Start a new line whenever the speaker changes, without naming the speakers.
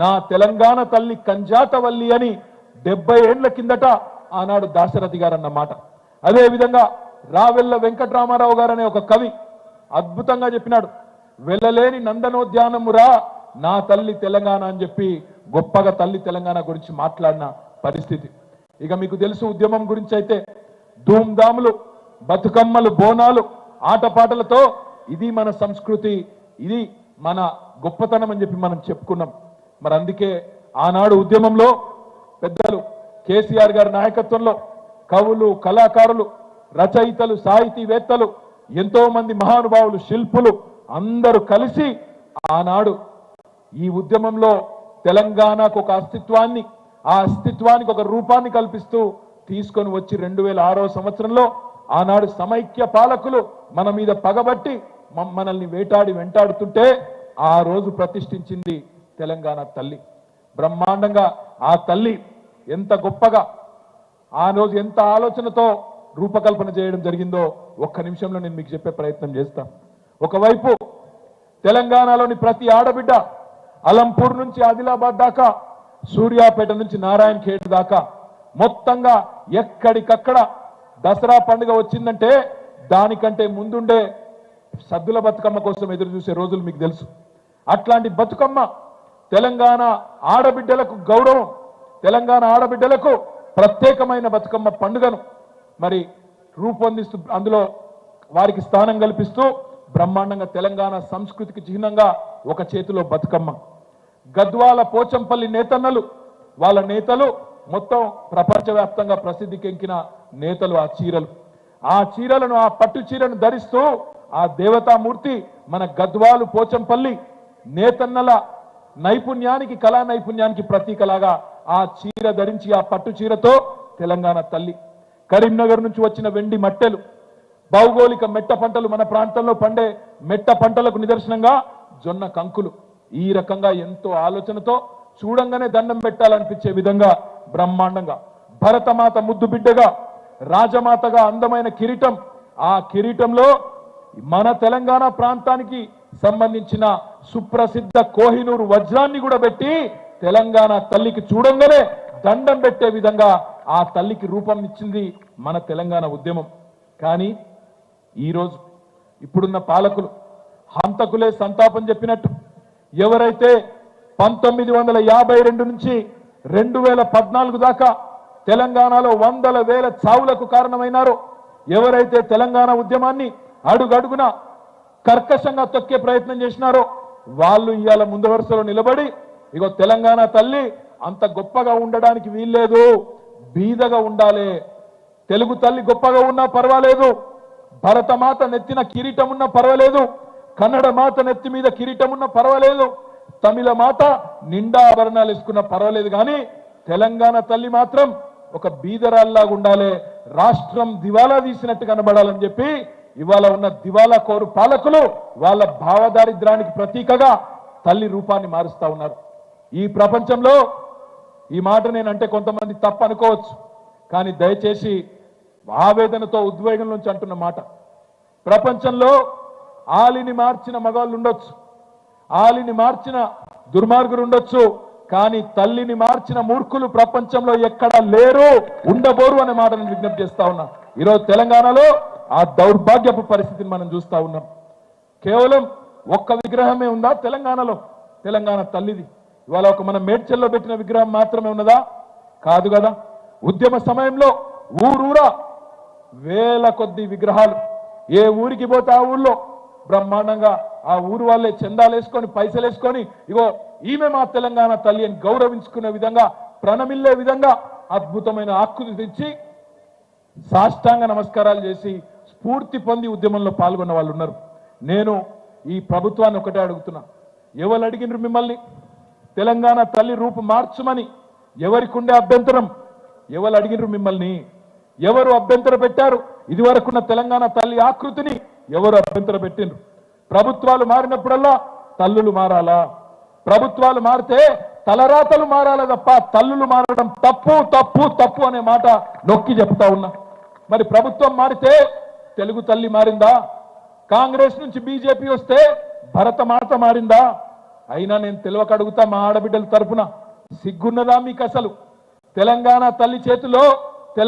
నా తెలంగాణ తల్లి కంజాతవల్లి అని 70 ఏళ్ల కిందట ఆనాడు దాశరథి గారు అన్నమాట. అదే విధంగా రావెల్ల వెంకటరామారావు గారు అనే ఒక కవి అద్భుతంగా చెప్పినాడు, వెళ్ళలేని నందనోద్యానమురా నా తల్లి తెలంగాణ అని చెప్పి గొప్పగా తల్లి తెలంగాణ గురించి మాట్లాడిన పరిస్థితి. ఇక మీకు తెలుసు ఉద్యమం గురించి అయితే ధూమ్ధాములు, బతుకమ్మలు, బోనాలు, ఆటపాటలతో ఇది మన సంస్కృతి, ఇది మన గొప్పతనం అని చెప్పి మనం చెప్పుకున్నాం. మరి అందుకే ఆనాడు ఉద్యమంలో పెద్దలు కేసీఆర్ గారి నాయకత్వంలో కవులు, కళాకారులు, రచయితలు, సాహితీవేత్తలు, ఎంతో మంది మహానుభావులు, శిల్పులు అందరూ కలిసి ఆనాడు ఈ ఉద్యమంలో తెలంగాణకు ఒక అస్తిత్వాన్ని, ఆ అస్తిత్వానికి ఒక రూపాన్ని కల్పిస్తూ తీసుకొని వచ్చి 2006వ సంవత్సరంలో ఆనాడు సమైక్య పాలకులు మన మీద పగబట్టి మనల్ని వెంటాడుతుంటే ఆ రోజు ప్రతిష్ఠించింది తెలంగాణ తల్లి. బ్రహ్మాండంగా ఆ తల్లి ఎంత గొప్పగా ఆ రోజు ఎంత ఆలోచనతో రూపకల్పన చేయడం జరిగిందో ఒక్క నిమిషంలో నేను మీకు చెప్పే ప్రయత్నం చేస్తాను. ఒకవైపు తెలంగాణలోని ప్రతి ఆడబిడ్డ అలంపూర్ నుంచి ఆదిలాబాద్ దాకా, సూర్యాపేట నుంచి నారాయణ ఖేడ్ దాకా మొత్తంగా ఎక్కడికక్కడ దసరా పండుగ వచ్చిందంటే దానికంటే ముందుండే సద్దుల బతుకమ్మ కోసం ఎదురు చూసే రోజులు మీకు తెలుసు. అట్లాంటి బతుకమ్మ తెలంగాణ ఆడబిడ్డలకు గౌరవం, తెలంగాణ ఆడబిడ్డలకు ప్రత్యేకమైన బతుకమ్మ పండుగను మరి రూపొందిస్తూ అందులో వారికి స్థానం కల్పిస్తూ బ్రహ్మాండంగా తెలంగాణ సంస్కృతికి చిహ్నంగా ఒక చేతిలో బతుకమ్మ. గద్వాల పోచంపల్లి నేతన్నలు, వాళ్ళ నేతలు మొత్తం ప్రపంచవ్యాప్తంగా ప్రసిద్ధికెక్కిన నేతలు. ఆ చీరలను ఆ పట్టు చీరను ధరిస్తూ ఆ దేవతామూర్తి మన గద్వాలు పోచంపల్లి నేతన్నల నైపుణ్యానికి, కళా నైపుణ్యానికి ప్రతీకలాగా ఆ చీర ధరించి ఆ పట్టు చీరతో తెలంగాణ తల్లి. కరీంనగర్ నుంచి వచ్చిన వెండి మట్టెలు, భౌగోళిక మెట్ట పంటలు, మన ప్రాంతంలో పండే మెట్ట పంటలకు నిదర్శనంగా జొన్న కంకులు. ఈ రకంగా ఎంతో ఆలోచనతో చూడంగానే దండం పెట్టాలనిపించే విధంగా బ్రహ్మాండంగా భరతమాత ముద్దు బిడ్డగా, రాజమాతగా అందమైన కిరీటం, ఆ కిరీటంలో మన తెలంగాణ ప్రాంతానికి సంబంధించిన సుప్రసిద్ధ కోహినూరు వజ్రాన్ని కూడా పెట్టి తెలంగాణ తల్లికి చూడంగానే దండం పెట్టే విధంగా ఆ తల్లికి రూపం ఇచ్చింది మన తెలంగాణ ఉద్యమం. కానీ ఈరోజు ఇప్పుడున్న పాలకులు హంతకులే సంతాపం చెప్పినట్టు ఎవరైతే 1952 నుంచి 2014 దాకా తెలంగాణలో వందల వేల చావులకు కారణమైనారో, ఎవరైతే తెలంగాణ ఉద్యమాన్ని అడుగడుగున కర్కశంగా తొక్కే ప్రయత్నం చేసినారో వాళ్ళు ఇవాళ ముందు వరుసలో నిలబడి ఇగో తెలంగాణ తల్లి అంత గొప్పగా ఉండడానికి వీల్లేదు, బీదగా ఉండాలి, తెలుగు తల్లి గొప్పగా ఉన్నా పర్వాలేదు, భరతమాత నెత్తిన కిరీటం ఉన్నా పర్వాలేదు, కన్నడ మాత నెత్తి మీద కిరీటం ఉన్నా పర్వాలేదు, తమిళ మాత నిండా ఆభరణాలు వేసుకున్నా పర్వాలేదు, కానీ తెలంగాణ తల్లి మాత్రం ఒక బీదరాల్లాగా ఉండాలి, రాష్ట్రం దివాలా తీసినట్టు కనబడాలని చెప్పి ఇవాళ ఉన్న దివాలా కోరు పాలకులు వాళ్ళ భావదారిద్రానికి ప్రతీకగా తల్లి రూపాన్ని మారుస్తా ఉన్నారు. ఈ ప్రపంచంలో ఈ మాట నేనంటే కొంతమంది తప్పు అనుకోవచ్చు, కానీ దయచేసి ఆవేదనతో ఉద్వేగం నుంచి అంటున్న మాట, ప్రపంచంలో ఆలిని మార్చిన మగవాళ్ళు ఉండొచ్చు, ఆలిని మార్చిన దుర్మార్గులు ఉండొచ్చు, కానీ తల్లిని మార్చిన మూర్ఖులు ప్రపంచంలో ఎక్కడా లేరు, ఉండబోరు అనే మాట నేను విజ్ఞప్తి చేస్తా ఉన్నా. ఈరోజు తెలంగాణలో ఆ దౌర్భాగ్యపు పరిస్థితిని మనం చూస్తా ఉన్నాం. కేవలం ఒక్క విగ్రహమే ఉందా తెలంగాణలో? తెలంగాణ తల్లిది ఇవాళ ఒక మన మేడ్చల్లో పెట్టిన విగ్రహం మాత్రమే ఉన్నదా? కాదు కదా. ఉద్యమ సమయంలో ఊరూరా వేల కొద్ది విగ్రహాలు, ఏ ఊరికి పోతే ఆ ఊర్లో బ్రహ్మాండంగా ఆ ఊరు వాళ్ళే చందాలు వేసుకొని పైసలు వేసుకొని ఇగో ఈమె మా తెలంగాణ తల్లి అని గౌరవించుకునే విధంగా, ప్రణమిల్లే విధంగా అద్భుతమైన ఆకృతి తెచ్చి సాష్టాంగ నమస్కారాలు చేసి స్ఫూర్తి పొంది ఉద్యమంలో పాల్గొన్న వాళ్ళు ఉన్నారు. నేను ఈ ప్రభుత్వాన్ని ఒకటే అడుగుతున్నా, ఎవరు అడిగినారు మిమ్మల్ని తెలంగాణ తల్లి రూపు మార్చమని? ఎవరికి ఉండే అభ్యంతరం? ఎవరు అడిగినారు మిమ్మల్ని? ఎవరు అభ్యంతర పెట్టారు? ఇదివరకున్న తెలంగాణ తల్లి ఆకృతిని ఎవరు అభ్యంతర పెట్టిండ్రు? ప్రభుత్వాలు మారినప్పుడల్లా తల్లులు మారాలా? ప్రభుత్వాలు మారితే తలరాతలు మారాలా తప్ప తల్లులు మారడం తప్పు తప్పు తప్పు అనే మాట నొక్కి చెప్తా ఉన్నా. మరి ప్రభుత్వం మారితే తెలుగు తల్లి మారిందా? కాంగ్రెస్ నుంచి బీజేపీ వస్తే భరతమాత మారిందా? అయినా నేను తెలియక అడుగుతా మా ఆడబిడ్డల తరపున, సిగ్గున్నదా మీకు అసలు? తెలంగాణ తల్లి చేతిలో